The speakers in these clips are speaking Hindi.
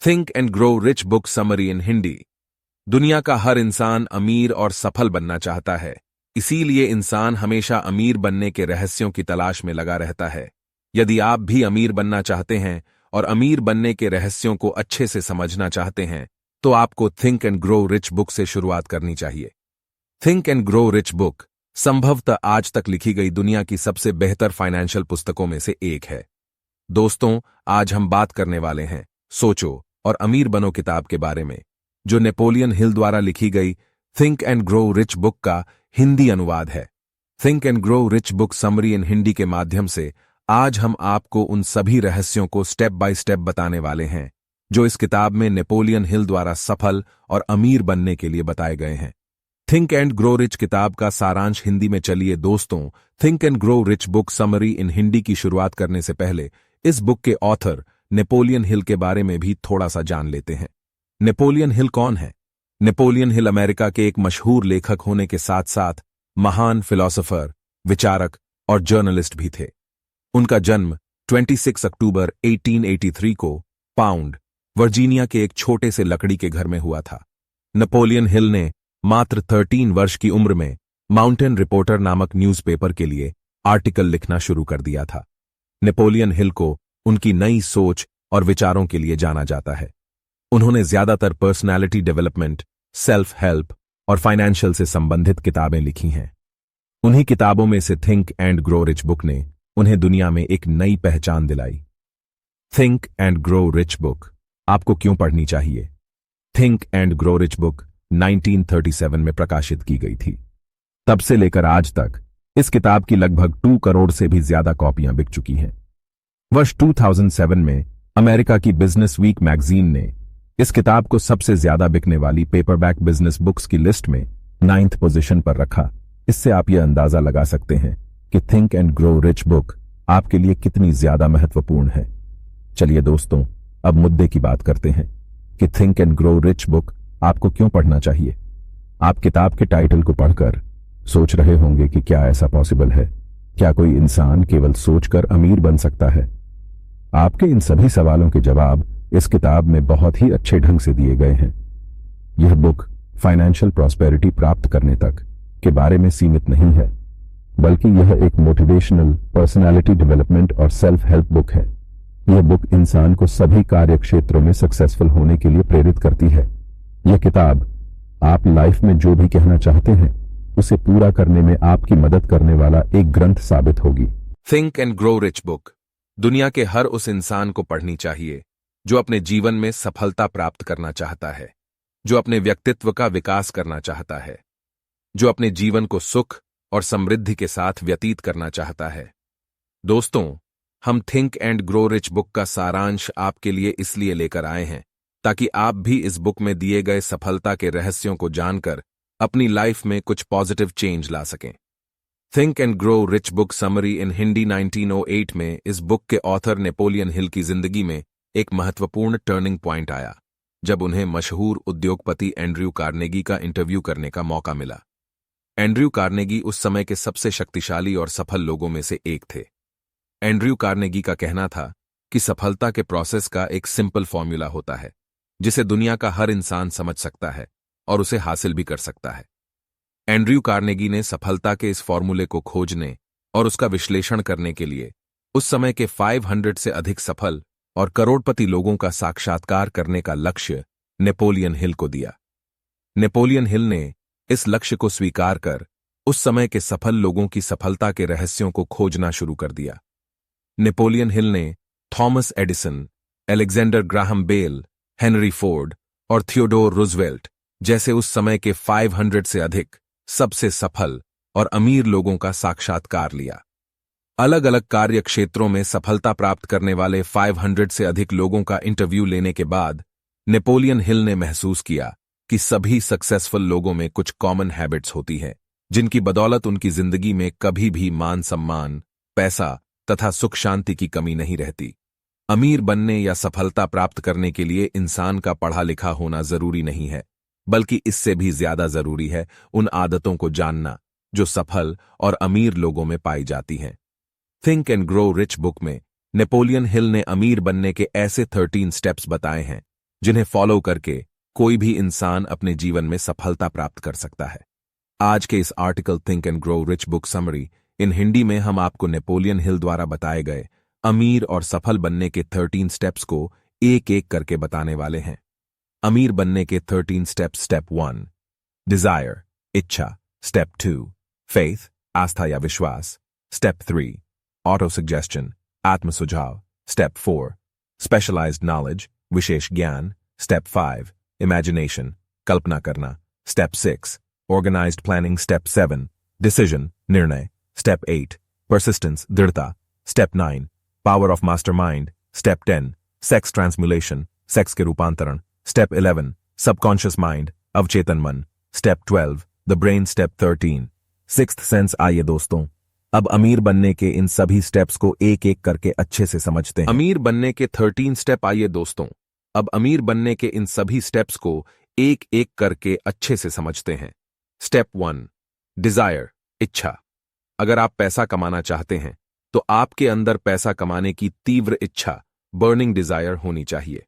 Think and grow rich book summary इन हिंदी। दुनिया का हर इंसान अमीर और सफल बनना चाहता है, इसीलिए इंसान हमेशा अमीर बनने के रहस्यों की तलाश में लगा रहता है। यदि आप भी अमीर बनना चाहते हैं और अमीर बनने के रहस्यों को अच्छे से समझना चाहते हैं, तो आपको think and grow rich book से शुरुआत करनी चाहिए। Think and grow rich book संभवतः आज तक लिखी गई दुनिया की सबसे बेहतर फाइनेंशियल पुस्तकों में से एक है। दोस्तों, आज हम बात करने वाले हैं सोचो और अमीर बनो किताब के बारे में, जो नेपोलियन हिल द्वारा लिखी गई think and grow rich book का हिंदी अनुवाद है। Think and grow rich book summary इन हिंदी के माध्यम से आज हम आपको उन सभी रहस्यों को स्टेप बाय स्टेप बताने वाले हैं जो इस किताब में नेपोलियन हिल द्वारा सफल और अमीर बनने के लिए बताए गए हैं। थिंक एंड ग्रो रिच किताब का सारांश हिंदी में। चलिए दोस्तों, think and grow rich book summary इन हिंदी की शुरुआत करने से पहले इस बुक के ऑथर नेपोलियन हिल के बारे में भी थोड़ा सा जान लेते हैं। नेपोलियन हिल कौन है? नेपोलियन हिल अमेरिका के एक मशहूर लेखक होने के साथ साथ महान फिलोसोफर, विचारक और जर्नलिस्ट भी थे। उनका जन्म 26 अक्टूबर 1883 को पाउंड, वर्जीनिया के एक छोटे से लकड़ी के घर में हुआ था। नेपोलियन हिल ने मात्र 13 वर्ष की उम्र में माउंटेन रिपोर्टर नामक न्यूज़पेपर के लिए आर्टिकल लिखना शुरू कर दिया था। नेपोलियन हिल को उनकी नई सोच और विचारों के लिए जाना जाता है। उन्होंने ज्यादातर पर्सनालिटी डेवलपमेंट, सेल्फ हेल्प और फाइनेंशियल से संबंधित किताबें लिखी हैं। उन्हीं किताबों में से think and grow rich book ने उन्हें दुनिया में एक नई पहचान दिलाई। Think and grow rich book आपको क्यों पढ़नी चाहिए? Think and grow rich book 1937 में प्रकाशित की गई थी। तब से लेकर आज तक इस किताब की लगभग 2 करोड़ से भी ज्यादा कॉपियां बिक चुकी हैं। वर्ष 2007 में अमेरिका की बिजनेस वीक मैगजीन ने इस किताब को सबसे ज्यादा बिकने वाली पेपरबैक बिजनेस बुक्स की लिस्ट में 9th पोजीशन पर रखा। इससे आप यह अंदाजा लगा सकते हैं कि think and grow rich book आपके लिए कितनी ज्यादा महत्वपूर्ण है। चलिए दोस्तों, अब मुद्दे की बात करते हैं कि think and grow rich book आपको क्यों पढ़ना चाहिए। आप किताब के टाइटल को पढ़कर सोच रहे होंगे कि क्या ऐसा पॉसिबल है? क्या कोई इंसान केवल सोचकर अमीर बन सकता है? आपके इन सभी सवालों के जवाब इस किताब में बहुत ही अच्छे ढंग से दिए गए हैं। यह बुक फाइनेंशियल प्रॉस्पेरिटी प्राप्त करने तक के बारे में सीमित नहीं है, बल्कि यह एक मोटिवेशनल, पर्सनालिटी डेवलपमेंट और सेल्फ हेल्प बुक है। यह बुक इंसान को सभी कार्य क्षेत्रों में सक्सेसफुल होने के लिए प्रेरित करती है। यह किताब आप लाइफ में जो भी कहना चाहते हैं उसे पूरा करने में आपकी मदद करने वाला एक ग्रंथ साबित होगी। Think and grow rich book दुनिया के हर उस इंसान को पढ़नी चाहिए जो अपने जीवन में सफलता प्राप्त करना चाहता है, जो अपने व्यक्तित्व का विकास करना चाहता है, जो अपने जीवन को सुख और समृद्धि के साथ व्यतीत करना चाहता है। दोस्तों, हम think and grow rich book का सारांश आपके लिए इसलिए लेकर आए हैं ताकि आप भी इस बुक में दिए गए सफलता के रहस्यों को जानकर अपनी लाइफ में कुछ पॉजिटिव चेंज ला सकें। Think and grow rich book summary इन हिंदी 1908 में इस बुक के ऑथर नेपोलियन हिल की जिंदगी में एक महत्वपूर्ण टर्निंग पॉइंट आया जब उन्हें मशहूर उद्योगपति एंड्रयू कार्नेगी का इंटरव्यू करने का मौका मिला। एंड्रयू कार्नेगी उस समय के सबसे शक्तिशाली और सफल लोगों में से एक थे। एंड्रयू कार्नेगी का कहना था कि सफलता के प्रोसेस का एक सिंपल फॉर्मूला होता है जिसे दुनिया का हर इंसान समझ सकता है और उसे हासिल भी कर सकता है। एंड्रयू कार्नेगी ने सफलता के इस फॉर्मूले को खोजने और उसका विश्लेषण करने के लिए उस समय के 500 से अधिक सफल और करोड़पति लोगों का साक्षात्कार करने का लक्ष्य नेपोलियन हिल को दिया। नेपोलियन हिल ने इस लक्ष्य को स्वीकार कर उस समय के सफल लोगों की सफलता के रहस्यों को खोजना शुरू कर दिया। नेपोलियन हिल ने Thomas Edison, Alexander Graham Bell, Henry Ford और थियोडोर रूजवेल्ट जैसे उस समय के 500 से अधिक सबसे सफल और अमीर लोगों का साक्षात्कार लिया। अलग अलग कार्य क्षेत्रों में सफलता प्राप्त करने वाले 500 से अधिक लोगों का इंटरव्यू लेने के बाद नेपोलियन हिल ने महसूस किया कि सभी सक्सेसफुल लोगों में कुछ कॉमन हैबिट्स होती हैं जिनकी बदौलत उनकी जिंदगी में कभी भी मान सम्मान, पैसा तथा सुख शांति की कमी नहीं रहती। अमीर बनने या सफलता प्राप्त करने के लिए इंसान का पढ़ा लिखा होना जरूरी नहीं है, बल्कि इससे भी ज्यादा जरूरी है उन आदतों को जानना जो सफल और अमीर लोगों में पाई जाती हैं। Think and grow rich book में नेपोलियन हिल ने अमीर बनने के ऐसे 13 स्टेप्स बताए हैं जिन्हें फॉलो करके कोई भी इंसान अपने जीवन में सफलता प्राप्त कर सकता है। आज के इस article think and grow rich book summary इन हिंदी में हम आपको नेपोलियन हिल द्वारा बताए गए अमीर और सफल बनने के 13 स्टेप्स को एक एक करके बताने वाले हैं। अमीर बनने के 13 स्टेप्स। स्टेप 1 डिजायर, इच्छा। स्टेप 2 फेथ, आस्था या विश्वास। स्टेप 3 ऑटो सजेशन, आत्म सुझाव। स्टेप 4 स्पेशलाइज्ड नॉलेज, विशेष ज्ञान। स्टेप 5 इमेजिनेशन, कल्पना करना। Step 6 organised planning. Step 7 decision, निर्णय। स्टेप 8 परसिस्टेंस, दृढ़ता। Step 9 power of mastermind. Step 10 sex transmutation, sex के रूपांतरण। स्टेप 11 सबकॉन्शियस माइंड, अवचेतन मन। Step 12 the brain. Step 13 sixth sense. आइए दोस्तों, अब अमीर बनने के इन सभी स्टेप्स को एक एक करके अच्छे से समझते हैं। अमीर बनने के 13 स्टेप। आइए दोस्तों, अब अमीर बनने के इन सभी स्टेप्स को एक एक करके अच्छे से समझते हैं। स्टेप 1 डिजायर, इच्छा। अगर आप पैसा कमाना चाहते हैं तो आपके अंदर पैसा कमाने की तीव्र इच्छा, बर्निंग डिजायर होनी चाहिए।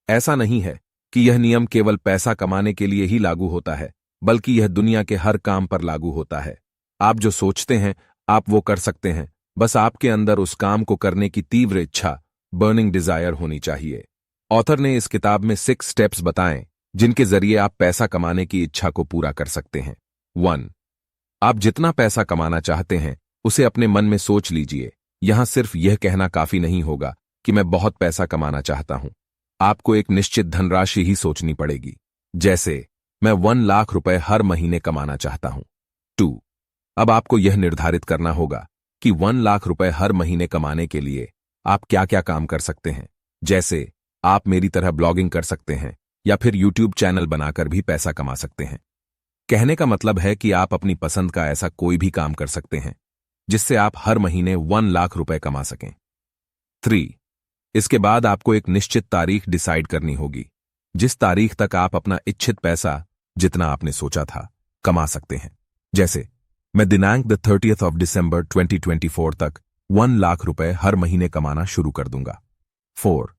ऐसा नहीं है कि यह नियम केवल पैसा कमाने के लिए ही लागू होता है, बल्कि यह दुनिया के हर काम पर लागू होता है। आप जो सोचते हैं आप वो कर सकते हैं, बस आपके अंदर उस काम को करने की तीव्र इच्छा, बर्निंग डिजायर होनी चाहिए। ऑथर ने इस किताब में 6 स्टेप्स बताएं जिनके जरिए आप पैसा कमाने की इच्छा को पूरा कर सकते हैं। 1 आप जितना पैसा कमाना चाहते हैं उसे अपने मन में सोच लीजिए। यहां सिर्फ यह कहना काफी नहीं होगा कि मैं बहुत पैसा कमाना चाहता हूं। आपको एक निश्चित धनराशि ही सोचनी पड़ेगी, जैसे मैं 1 लाख रुपए हर महीने कमाना चाहता हूं। 2 अब आपको यह निर्धारित करना होगा कि 1 लाख रुपए हर महीने कमाने के लिए आप क्या क्या काम कर सकते हैं। जैसे आप मेरी तरह ब्लॉगिंग कर सकते हैं या फिर यूट्यूब चैनल बनाकर भी पैसा कमा सकते हैं। कहने का मतलब है कि आप अपनी पसंद का ऐसा कोई भी काम कर सकते हैं जिससे आप हर महीने 1 लाख रुपए कमा सकें। 3 इसके बाद आपको एक निश्चित तारीख डिसाइड करनी होगी, जिस तारीख तक आप अपना इच्छित पैसा, जितना आपने सोचा था, कमा सकते हैं। जैसे मैं दिनांक 30 दिसंबर 2024 तक 1 लाख रुपए हर महीने कमाना शुरू कर दूंगा। 4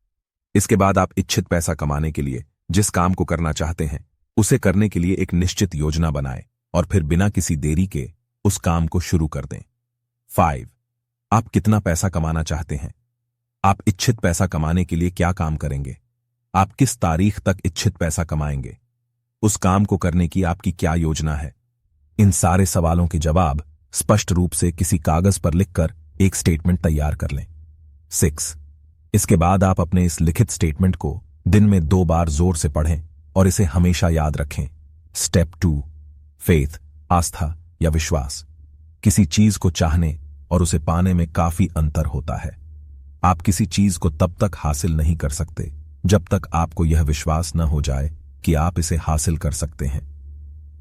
इसके बाद आप इच्छित पैसा कमाने के लिए जिस काम को करना चाहते हैं उसे करने के लिए एक निश्चित योजना बनाएं और फिर बिना किसी देरी के उस काम को शुरू कर दें। 5 आप कितना पैसा कमाना चाहते हैं, आप इच्छित पैसा कमाने के लिए क्या काम करेंगे, आप किस तारीख तक इच्छित पैसा कमाएंगे, उस काम को करने की आपकी क्या योजना है। इन सारे सवालों के जवाब स्पष्ट रूप से किसी कागज पर लिखकर एक स्टेटमेंट तैयार कर लें। 6 इसके बाद आप अपने इस लिखित स्टेटमेंट को दिन में 2 बार जोर से पढ़ें और इसे हमेशा याद रखें। स्टेप 2 फेथ, आस्था या विश्वास। किसी चीज को चाहने और उसे पाने में काफी अंतर होता है। आप किसी चीज को तब तक हासिल नहीं कर सकते जब तक आपको यह विश्वास न हो जाए कि आप इसे हासिल कर सकते हैं।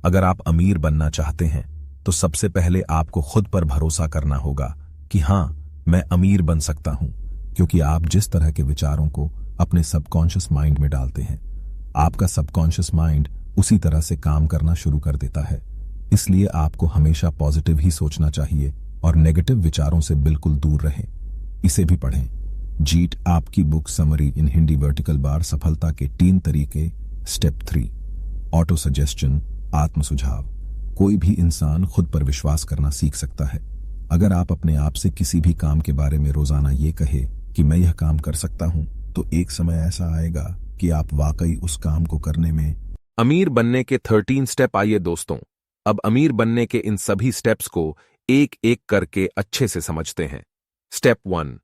अगर आप अमीर बनना चाहते हैं तो सबसे पहले आपको खुद पर भरोसा करना होगा कि हां, मैं अमीर बन सकता हूं, क्योंकि आप जिस तरह के विचारों को अपने सबकॉन्शियस माइंड में डालते हैं, आपका सबकॉन्शियस माइंड उसी तरह से काम करना शुरू कर देता है। इसलिए आपको हमेशा पॉजिटिव ही सोचना चाहिए और नेगेटिव विचारों से बिल्कुल दूर रहें। इसे भी पढ़ें। जीट आपकी बुक समरी इन हिंदी वर्टिकल बार। सफलता के 3 तरीके। स्टेप 3 ऑटो सजेशन, आत्म सुझाव। कोई भी इंसान खुद पर विश्वास करना सीख सकता है। अगर आप अपने आप से किसी भी काम के बारे में रोजाना ये कहे कि मैं यह काम कर सकता हूं, तो एक समय ऐसा आएगा कि आप वाकई उस काम को करने में। अमीर बनने के 13 स्टेप। आइए दोस्तों, अब अमीर बनने के इन सभी स्टेप्स को एक एक करके अच्छे से समझते हैं। स्टेप 1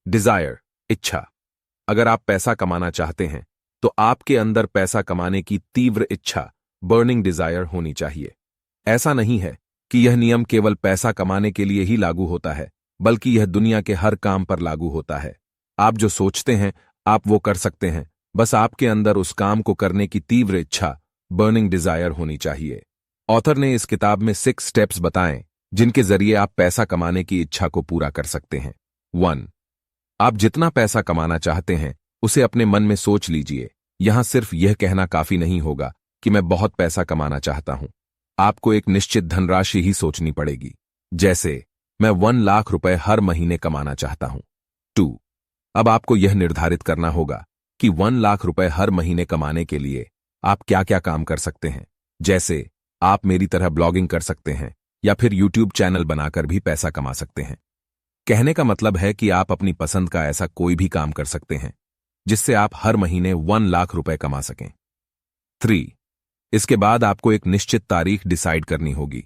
डिजायर, इच्छा। अगर आप पैसा कमाना चाहते हैं तो आपके अंदर पैसा कमाने की तीव्र इच्छा, बर्निंग डिजायर होनी चाहिए। ऐसा नहीं है कि यह नियम केवल पैसा कमाने के लिए ही लागू होता है, बल्कि यह दुनिया के हर काम पर लागू होता है। आप जो सोचते हैं आप वो कर सकते हैं, बस आपके अंदर उस काम को करने की तीव्र इच्छा, बर्निंग डिजायर होनी चाहिए। ऑथर ने इस किताब में 6 स्टेप्स बताएं जिनके जरिए आप पैसा कमाने की इच्छा को पूरा कर सकते हैं। 1 आप जितना पैसा कमाना चाहते हैं उसे अपने मन में सोच लीजिए। यहां सिर्फ यह कहना काफी नहीं होगा कि मैं बहुत पैसा कमाना चाहता हूं। आपको एक निश्चित धनराशि ही सोचनी पड़ेगी, जैसे मैं 1 लाख रुपए हर महीने कमाना चाहता हूं। 2 अब आपको यह निर्धारित करना होगा कि 1 लाख रुपए हर महीने कमाने के लिए आप क्या क्या काम कर सकते हैं। जैसे आप मेरी तरह ब्लॉगिंग कर सकते हैं या फिर यूट्यूब चैनल बनाकर भी पैसा कमा सकते हैं। कहने का मतलब है कि आप अपनी पसंद का ऐसा कोई भी काम कर सकते हैं जिससे आप हर महीने 1 लाख रुपए कमा सकें। 3. इसके बाद आपको एक निश्चित तारीख डिसाइड करनी होगी,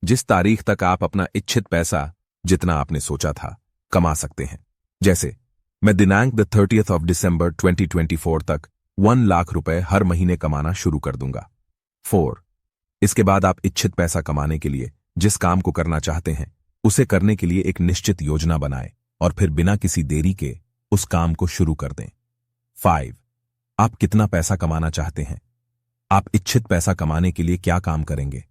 जिस तारीख तक आप अपना इच्छित पैसा, जितना आपने सोचा था, कमा सकते हैं। जैसे मैं दिनांक 30 दिसंबर 2024 तक 1 लाख रुपए हर महीने कमाना शुरू कर दूंगा। 4. इसके बाद आप इच्छित पैसा कमाने के लिए जिस काम को करना चाहते हैं उसे करने के लिए एक निश्चित योजना बनाएं और फिर बिना किसी देरी के उस काम को शुरू कर दें। 5. आप कितना पैसा कमाना चाहते हैं? आप इच्छित पैसा कमाने के लिए क्या काम करेंगे?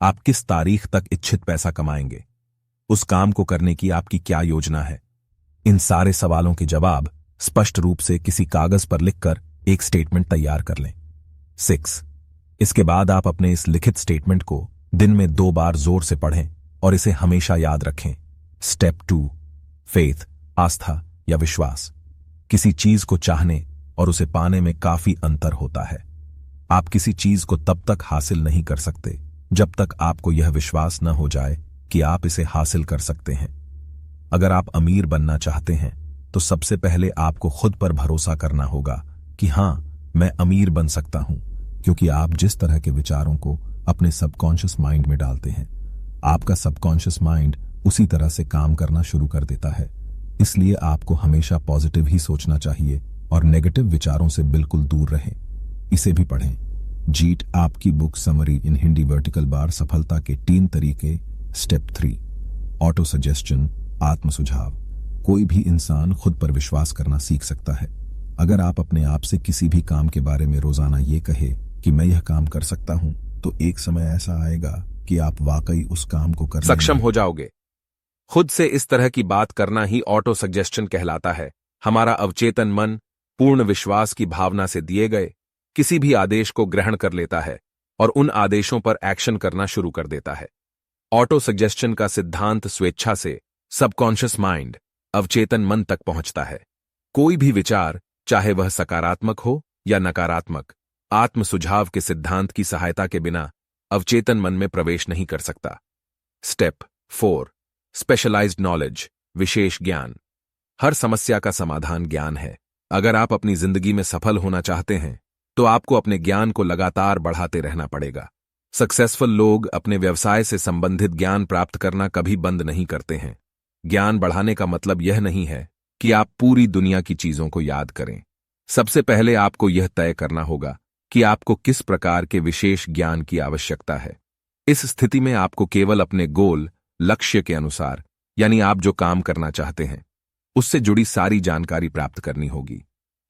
आप किस तारीख तक इच्छित पैसा कमाएंगे? उस काम को करने की आपकी क्या योजना है? इन सारे सवालों के जवाब स्पष्ट रूप से किसी कागज पर लिखकर एक स्टेटमेंट तैयार कर लें। 6. इसके बाद आप अपने इस लिखित स्टेटमेंट को दिन में 2 बार जोर से पढ़ें और इसे हमेशा याद रखें। स्टेप 2. फेथ, आस्था या विश्वास। किसी चीज को चाहने और उसे पाने में काफी अंतर होता है। आप किसी चीज को तब तक हासिल नहीं कर सकते जब तक आपको यह विश्वास न हो जाए कि आप इसे हासिल कर सकते हैं। अगर आप अमीर बनना चाहते हैं तो सबसे पहले आपको खुद पर भरोसा करना होगा कि हां, मैं अमीर बन सकता हूं, क्योंकि आप जिस तरह के विचारों को अपने सबकॉन्शियस माइंड में डालते हैं, आपका सबकॉन्शियस माइंड उसी तरह से काम करना शुरू कर देता है। इसलिए आपको हमेशा पॉजिटिव ही सोचना चाहिए और नेगेटिव विचारों से बिल्कुल दूर रहें। इसे भी पढ़ें। जीट आपकी बुक समरी इन हिंदी वर्टिकल बार सफलता के 3 तरीके। स्टेप 3. ऑटो सजेशन, आत्म सुझाव। कोई भी इंसान खुद पर विश्वास करना सीख सकता है। अगर आप अपने आप से किसी भी काम के बारे में रोजाना ये कहे कि मैं यह काम कर सकता हूं, तो एक समय ऐसा आएगा कि आप वाकई उस काम को करने सक्षम हो जाओगे। खुद से इस तरह की बात करना ही ऑटो सजेशन कहलाता है। हमारा अवचेतन मन पूर्ण विश्वास की भावना से दिए गए किसी भी आदेश को ग्रहण कर लेता है और उन आदेशों पर एक्शन करना शुरू कर देता है। ऑटो सजेशन का सिद्धांत स्वेच्छा से सबकॉन्शियस माइंड, अवचेतन मन तक पहुंचता है। कोई भी विचार, चाहे वह सकारात्मक हो या नकारात्मक, आत्म सुझाव के सिद्धांत की सहायता के बिना अवचेतन मन में प्रवेश नहीं कर सकता। स्टेप 4. स्पेशलाइज्ड नॉलेज, विशेष ज्ञान। हर समस्या का समाधान ज्ञान है। अगर आप अपनी जिंदगी में सफल होना चाहते हैं तो आपको अपने ज्ञान को लगातार बढ़ाते रहना पड़ेगा। सक्सेसफुल लोग अपने व्यवसाय से संबंधित ज्ञान प्राप्त करना कभी बंद नहीं करते हैं। ज्ञान बढ़ाने का मतलब यह नहीं है कि आप पूरी दुनिया की चीजों को याद करें। सबसे पहले आपको यह तय करना होगा कि आपको किस प्रकार के विशेष ज्ञान की आवश्यकता है। इस स्थिति में आपको केवल अपने गोल, लक्ष्य के अनुसार, यानी आप जो काम करना चाहते हैं उससे जुड़ी सारी जानकारी प्राप्त करनी होगी।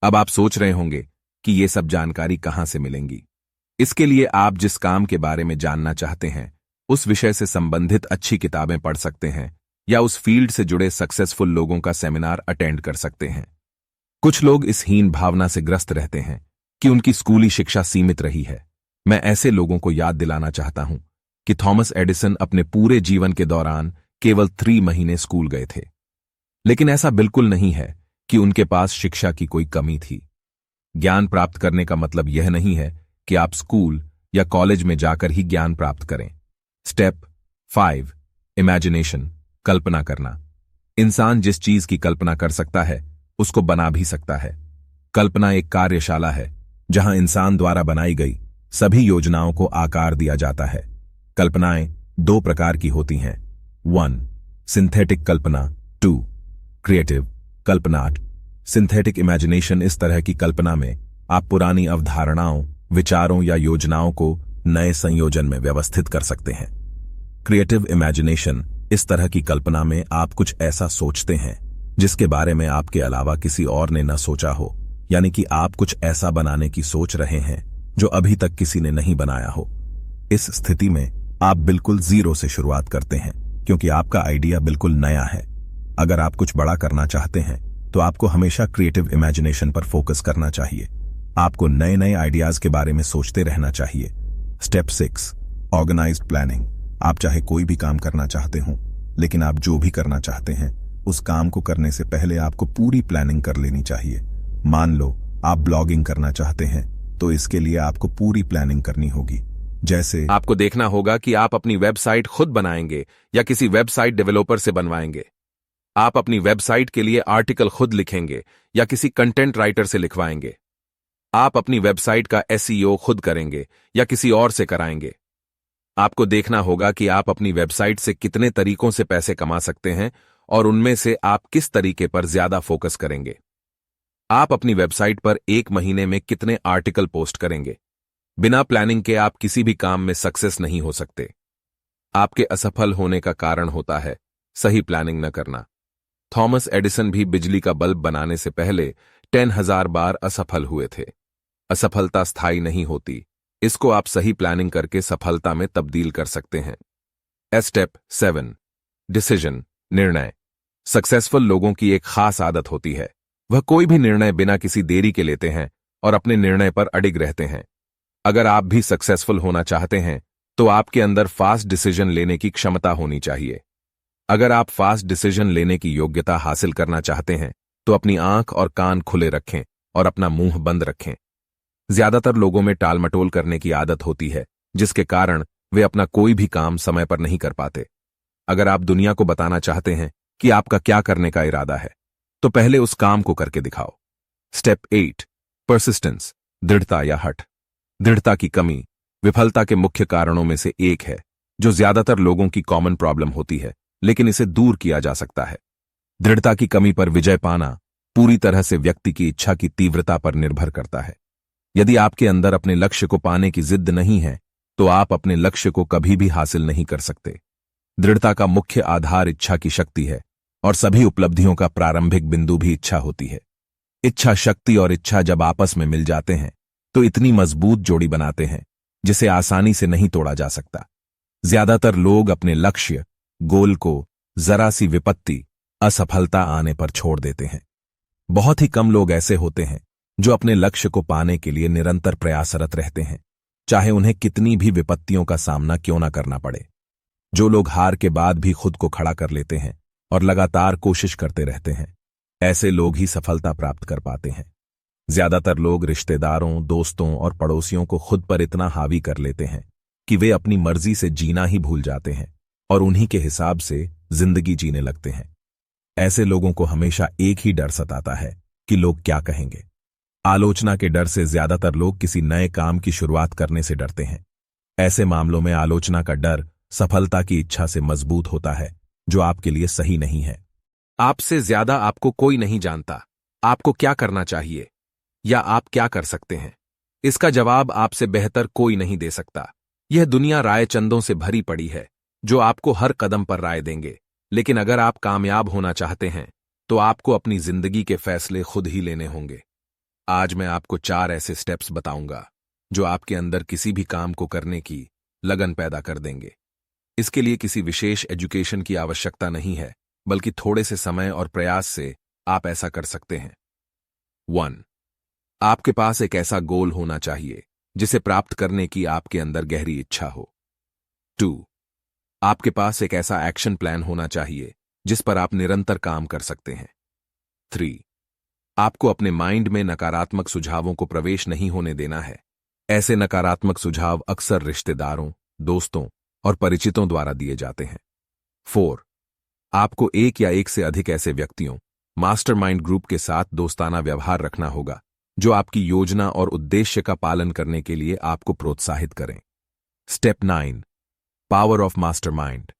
अब आप सोच रहे होंगे कि ये सब जानकारी कहां से मिलेंगी। इसके लिए आप जिस काम के बारे में जानना चाहते हैं उस विषय से संबंधित अच्छी किताबें पढ़ सकते हैं या उस फील्ड से जुड़े सक्सेसफुल लोगों का सेमिनार अटेंड कर सकते हैं। कुछ लोग इस हीन भावना से ग्रस्त रहते हैं कि उनकी स्कूली शिक्षा सीमित रही है। मैं ऐसे लोगों को याद दिलाना चाहता हूं कि थॉमस एडिसन अपने पूरे जीवन के दौरान केवल 3 महीने स्कूल गए थे। लेकिन ऐसा बिल्कुल नहीं है कि उनके पास शिक्षा की कोई कमी थी। ज्ञान प्राप्त करने का मतलब यह नहीं है कि आप स्कूल या कॉलेज में जाकर ही ज्ञान प्राप्त करें। स्टेप 5. इमेजिनेशन, कल्पना करना। इंसान जिस चीज की कल्पना कर सकता है उसको बना भी सकता है। कल्पना एक कार्यशाला है जहां इंसान द्वारा बनाई गई सभी योजनाओं को आकार दिया जाता है। कल्पनाएं 2 प्रकार की होती हैं। 1. सिंथेटिक कल्पना। 2. क्रिएटिव कल्पना। सिंथेटिक इमेजिनेशन इस तरह की कल्पना में आप पुरानी अवधारणाओं, विचारों या योजनाओं को नए संयोजन में व्यवस्थित कर सकते हैं। क्रिएटिव इमेजिनेशन इस तरह की कल्पना में आप कुछ ऐसा सोचते हैं जिसके बारे में आपके अलावा किसी और ने न सोचा हो, यानी कि आप कुछ ऐसा बनाने की सोच रहे हैं जो अभी तक किसी ने नहीं बनाया हो। इस स्थिति में आप बिल्कुल जीरो से शुरुआत करते हैं क्योंकि आपका आइडिया बिल्कुल नया है। अगर आप कुछ बड़ा करना चाहते हैं तो आपको हमेशा क्रिएटिव इमेजिनेशन पर फोकस करना चाहिए। आपको नए नए आइडियाज के बारे में सोचते रहना चाहिए। स्टेप 6. Organised planning. आप चाहे कोई भी काम करना चाहते हो, लेकिन आप जो भी करना चाहते हैं उस काम को करने से पहले आपको पूरी प्लानिंग कर लेनी चाहिए। मान लो आप ब्लॉगिंग करना चाहते हैं तो इसके लिए आपको पूरी प्लानिंग करनी होगी। जैसे आपको देखना होगा कि आप अपनी वेबसाइट खुद बनाएंगे या किसी वेबसाइट डेवलपर से बनवाएंगे। आप अपनी वेबसाइट के लिए आर्टिकल खुद लिखेंगे या किसी कंटेंट राइटर से लिखवाएंगे। आप अपनी वेबसाइट का एसईओ खुद करेंगे या किसी और से कराएंगे। आपको देखना होगा कि आप अपनी वेबसाइट से कितने तरीकों से पैसे कमा सकते हैं और उनमें से आप किस तरीके पर ज्यादा फोकस करेंगे। आप अपनी वेबसाइट पर एक महीने में कितने आर्टिकल पोस्ट करेंगे। बिना प्लानिंग के आप किसी भी काम में सक्सेस नहीं हो सकते। आपके असफल होने का कारण होता है सही प्लानिंग न करना। थॉमस एडिसन भी बिजली का बल्ब बनाने से पहले 10,000 बार असफल हुए थे। असफलता स्थायी नहीं होती, इसको आप सही प्लानिंग करके सफलता में तब्दील कर सकते हैं। स्टेप 7 डिसीजन, निर्णय। सक्सेसफुल लोगों की एक खास आदत होती है, वह कोई भी निर्णय बिना किसी देरी के लेते हैं और अपने निर्णय पर अडिग रहते हैं। अगर आप भी सक्सेसफुल होना चाहते हैं तो आपके अंदर फास्ट डिसीजन लेने की क्षमता होनी चाहिए। अगर आप फास्ट डिसीजन लेने की योग्यता हासिल करना चाहते हैं तो अपनी आंख और कान खुले रखें और अपना मुंह बंद रखें। ज्यादातर लोगों में टालमटोल करने की आदत होती है, जिसके कारण वे अपना कोई भी काम समय पर नहीं कर पाते। अगर आप दुनिया को बताना चाहते हैं कि आपका क्या करने का इरादा है, तो पहले उस काम को करके दिखाओ। स्टेप 8 परसिस्टेंस, दृढ़ता या हठ। दृढ़ता की कमी विफलता के मुख्य कारणों में से एक है, जो ज्यादातर लोगों की कॉमन प्रॉब्लम होती है, लेकिन इसे दूर किया जा सकता है। दृढ़ता की कमी पर विजय पाना पूरी तरह से व्यक्ति की इच्छा की तीव्रता पर निर्भर करता है। यदि आपके अंदर अपने लक्ष्य को पाने की जिद नहीं है, तो आप अपने लक्ष्य को कभी भी हासिल नहीं कर सकते। दृढ़ता का मुख्य आधार इच्छा की शक्ति है और सभी उपलब्धियों का प्रारंभिक बिंदु भी इच्छा होती है। इच्छा शक्ति और इच्छा जब आपस में मिल जाते हैं तो इतनी मजबूत जोड़ी बनाते हैं जिसे आसानी से नहीं तोड़ा जा सकता। ज्यादातर लोग अपने लक्ष्य गोल को जरा सी विपत्ति, असफलता आने पर छोड़ देते हैं। बहुत ही कम लोग ऐसे होते हैं जो अपने लक्ष्य को पाने के लिए निरंतर प्रयासरत रहते हैं, चाहे उन्हें कितनी भी विपत्तियों का सामना क्यों न करना पड़े। जो लोग हार के बाद भी खुद को खड़ा कर लेते हैं और लगातार कोशिश करते रहते हैं, ऐसे लोग ही सफलता प्राप्त कर पाते हैं। ज्यादातर लोग रिश्तेदारों, दोस्तों और पड़ोसियों को खुद पर इतना हावी कर लेते हैं कि वे अपनी मर्जी से जीना ही भूल जाते हैं और उन्हीं के हिसाब से जिंदगी जीने लगते हैं। ऐसे लोगों को हमेशा एक ही डर सताता है कि लोग क्या कहेंगे। आलोचना के डर से ज्यादातर लोग किसी नए काम की शुरुआत करने से डरते हैं। ऐसे मामलों में आलोचना का डर सफलता की इच्छा से मजबूत होता है, जो आपके लिए सही नहीं है। आपसे ज्यादा आपको कोई नहीं जानता आपको क्या करना चाहिए या आप क्या कर सकते हैं। इसका जवाब आपसे बेहतर कोई नहीं दे सकता। यह दुनिया राय चंदों से भरी पड़ी है जो आपको हर कदम पर राय देंगे, लेकिन अगर आप कामयाब होना चाहते हैं तो आपको अपनी जिंदगी के फैसले खुद ही लेने होंगे। आज मैं आपको 4 ऐसे स्टेप्स बताऊंगा जो आपके अंदर किसी भी काम को करने की लगन पैदा कर देंगे। इसके लिए किसी विशेष एजुकेशन की आवश्यकता नहीं है, बल्कि थोड़े से समय और प्रयास से आप ऐसा कर सकते हैं। 1. आपके पास एक ऐसा गोल होना चाहिए जिसे प्राप्त करने की आपके अंदर गहरी इच्छा हो। 2. आपके पास एक ऐसा एक्शन प्लान होना चाहिए जिस पर आप निरंतर काम कर सकते हैं। 3. आपको अपने माइंड में नकारात्मक सुझावों को प्रवेश नहीं होने देना है। ऐसे नकारात्मक सुझाव अक्सर रिश्तेदारों, दोस्तों और परिचितों द्वारा दिए जाते हैं। 4. आपको एक या एक से अधिक ऐसे व्यक्तियों, मास्टरमाइंड ग्रुप के साथ दोस्ताना व्यवहार रखना होगा जो आपकी योजना और उद्देश्य का पालन करने के लिए आपको प्रोत्साहित करें। Step 9 power of mastermind.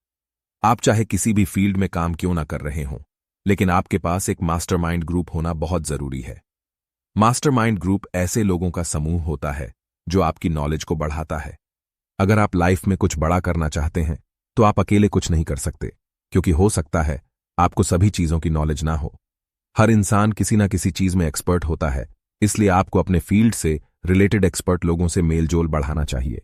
आप चाहे किसी भी फील्ड में काम क्यों ना कर रहे हों, लेकिन आपके पास एक मास्टरमाइंड ग्रुप होना बहुत जरूरी है। मास्टरमाइंड ग्रुप ऐसे लोगों का समूह होता है जो आपकी नॉलेज को बढ़ाता है। अगर आप लाइफ में कुछ बड़ा करना चाहते हैं तो आप अकेले कुछ नहीं कर सकते, क्योंकि हो सकता है आपको सभी चीजों की नॉलेज ना हो। हर इंसान किसी ना किसी चीज में एक्सपर्ट होता है, इसलिए आपको अपने फील्ड से रिलेटेड एक्सपर्ट लोगों से मेलजोल बढ़ाना चाहिए।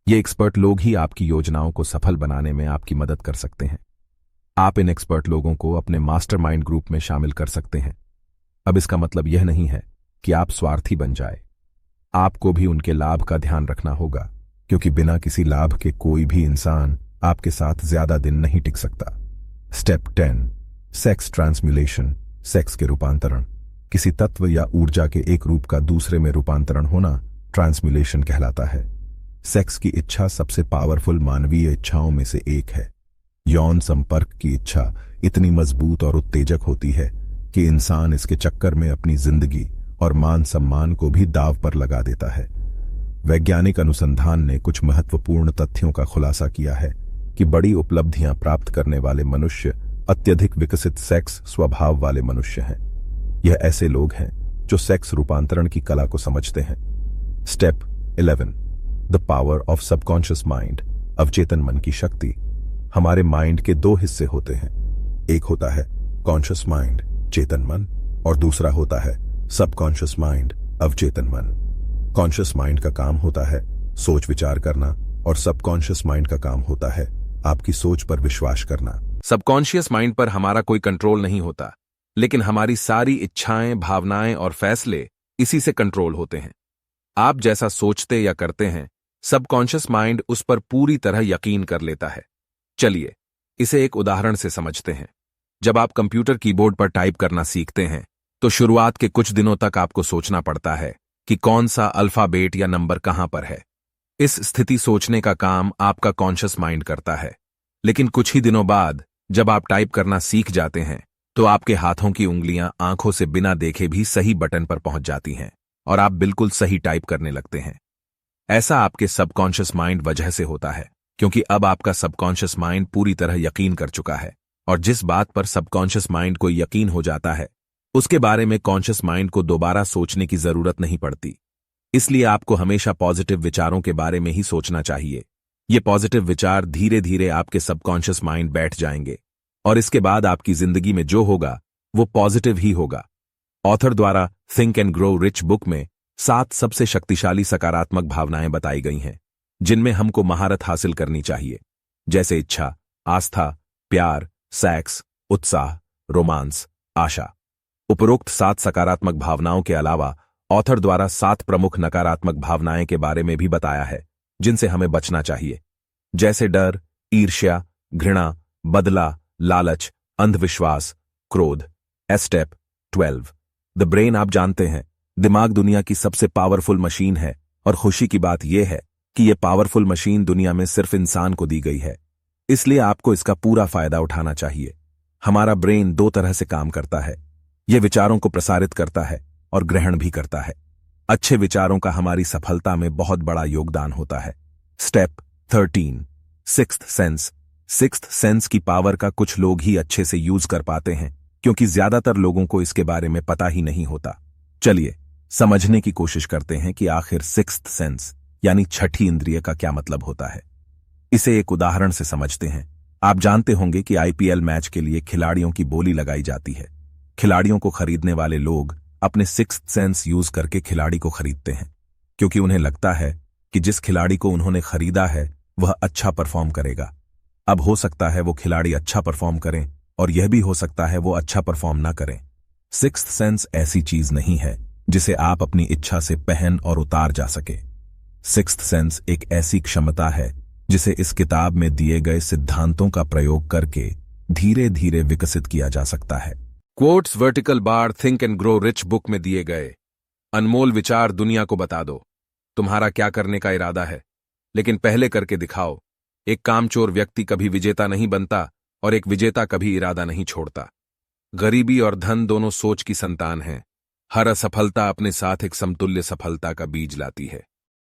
ये एक्सपर्ट लोग ही आपकी योजनाओं को सफल बनाने में आपकी मदद कर सकते हैं। आप इन एक्सपर्ट लोगों को अपने मास्टरमाइंड ग्रुप में शामिल कर सकते हैं। अब इसका मतलब यह नहीं है कि आप स्वार्थी बन जाए। आपको भी उनके लाभ का ध्यान रखना होगा, क्योंकि बिना किसी लाभ के कोई भी इंसान आपके साथ ज्यादा दिन नहीं टिक सकता। स्टेप 10 सेक्स ट्रांसम्यूलेशन, सेक्स के रूपांतरण। किसी तत्व या ऊर्जा के एक रूप का दूसरे में रूपांतरण होना ट्रांसम्यूलेशन कहलाता है। सेक्स की इच्छा सबसे पावरफुल मानवीय इच्छाओं में से एक है। यौन संपर्क की इच्छा इतनी मजबूत और उत्तेजक होती है कि इंसान इसके चक्कर में अपनी जिंदगी और मान सम्मान को भी दांव पर लगा देता है। वैज्ञानिक अनुसंधान ने कुछ महत्वपूर्ण तथ्यों का खुलासा किया है कि बड़ी उपलब्धियां प्राप्त करने वाले मनुष्य अत्यधिक विकसित सेक्स स्वभाव वाले मनुष्य हैं। यह ऐसे लोग हैं जो सेक्स रूपांतरण की कला को समझते हैं। Step 11, the power of subconscious mind, अवचेतन मन की शक्ति। हमारे माइंड के दो हिस्से होते हैं, एक होता है कॉन्शियस माइंड चेतन मन और दूसरा होता है सबकॉन्शियस माइंड अवचेतन मन। कॉन्शियस माइंड का काम होता है सोच विचार करना और सबकॉन्शियस माइंड का काम होता है आपकी सोच पर विश्वास करना। सबकॉन्शियस माइंड पर हमारा कोई कंट्रोल नहीं होता, लेकिन हमारी सारी इच्छाएं, भावनाएं और फैसले इसी से कंट्रोल होते हैं। आप जैसा सोचते या करते हैं, सबकॉन्शियस माइंड उस पर पूरी तरह यकीन कर लेता है। चलिए इसे एक उदाहरण से समझते हैं। जब आप कंप्यूटर कीबोर्ड पर टाइप करना सीखते हैं तो शुरुआत के कुछ दिनों तक आपको सोचना पड़ता है कि कौन सा अल्फाबेट या नंबर कहां पर है। इस स्थिति सोचने का काम आपका कॉन्शियस माइंड करता है। लेकिन कुछ ही दिनों बाद जब आप टाइप करना सीख जाते हैं तो आपके हाथों की उंगलियां आंखों से बिना देखे भी सही बटन पर पहुंच जाती हैं और आप बिल्कुल सही टाइप करने लगते हैं। ऐसा आपके सबकॉन्शियस माइंड वजह से होता है, क्योंकि अब आपका सबकॉन्शियस माइंड पूरी तरह यकीन कर चुका है और जिस बात पर सबकॉन्शियस माइंड को यकीन हो जाता है उसके बारे में कॉन्शियस माइंड को दोबारा सोचने की जरूरत नहीं पड़ती। इसलिए आपको हमेशा पॉजिटिव विचारों के बारे में ही सोचना चाहिए। ये पॉजिटिव विचार धीरे धीरे आपके सबकॉन्शियस माइंड बैठ जाएंगे और इसके बाद आपकी जिंदगी में जो होगा वो पॉजिटिव ही होगा। ऑथर द्वारा think and grow rich book में 7 सबसे शक्तिशाली सकारात्मक भावनाएं बताई गई हैं जिनमें हमको महारत हासिल करनी चाहिए, जैसे इच्छा, आस्था, प्यार, सेक्स, उत्साह, रोमांस, आशा। उपरोक्त 7 सकारात्मक भावनाओं के अलावा ऑथर द्वारा 7 प्रमुख नकारात्मक भावनाएं के बारे में भी बताया है जिनसे हमें बचना चाहिए, जैसे डर, ईर्ष्या, घृणा, बदला, लालच, अंधविश्वास, क्रोध। Step 12, the brain. आप जानते हैं दिमाग दुनिया की सबसे पावरफुल मशीन है और खुशी की बात यह है कि यह पावरफुल मशीन दुनिया में सिर्फ इंसान को दी गई है, इसलिए आपको इसका पूरा फायदा उठाना चाहिए। हमारा ब्रेन 2 तरह से काम करता है। यह विचारों को प्रसारित करता है और ग्रहण भी करता है। अच्छे विचारों का हमारी सफलता में बहुत बड़ा योगदान होता है। Step 13, sixth sense. Sixth sense की पावर का कुछ लोग ही अच्छे से यूज कर पाते हैं, क्योंकि ज्यादातर लोगों को इसके बारे में पता ही नहीं होता। चलिए समझने की कोशिश करते हैं कि आखिर सिक्स्थ सेंस यानी छठी इंद्रिय का क्या मतलब होता है। इसे एक उदाहरण से समझते हैं। आप जानते होंगे कि आईपीएल मैच के लिए खिलाड़ियों की बोली लगाई जाती है। खिलाड़ियों को खरीदने वाले लोग अपने सिक्स्थ सेंस यूज करके खिलाड़ी को खरीदते हैं, क्योंकि उन्हें लगता है कि जिस खिलाड़ी को उन्होंने खरीदा है वह अच्छा परफॉर्म करेगा। अब हो सकता है वो खिलाड़ी अच्छा परफॉर्म करें और यह भी हो सकता है वो अच्छा परफॉर्म ना करें। सिक्स्थ सेंस ऐसी चीज नहीं है जिसे आप अपनी इच्छा से पहन और उतार जा सके। सिक्स्थ सेंस एक ऐसी क्षमता है जिसे इस किताब में दिए गए सिद्धांतों का प्रयोग करके धीरे धीरे विकसित किया जा सकता है। Quotes vertical bar think and grow rich book में दिए गए अनमोल विचार दुनिया को बता दो तुम्हारा क्या करने का इरादा है, लेकिन पहले करके दिखाओ। एक कामचोर व्यक्ति कभी विजेता नहीं बनता और एक विजेता कभी इरादा नहीं छोड़ता। गरीबी और धन दोनों सोच की संतान हैं। हर असफलता अपने साथ एक समतुल्य सफलता का बीज लाती है।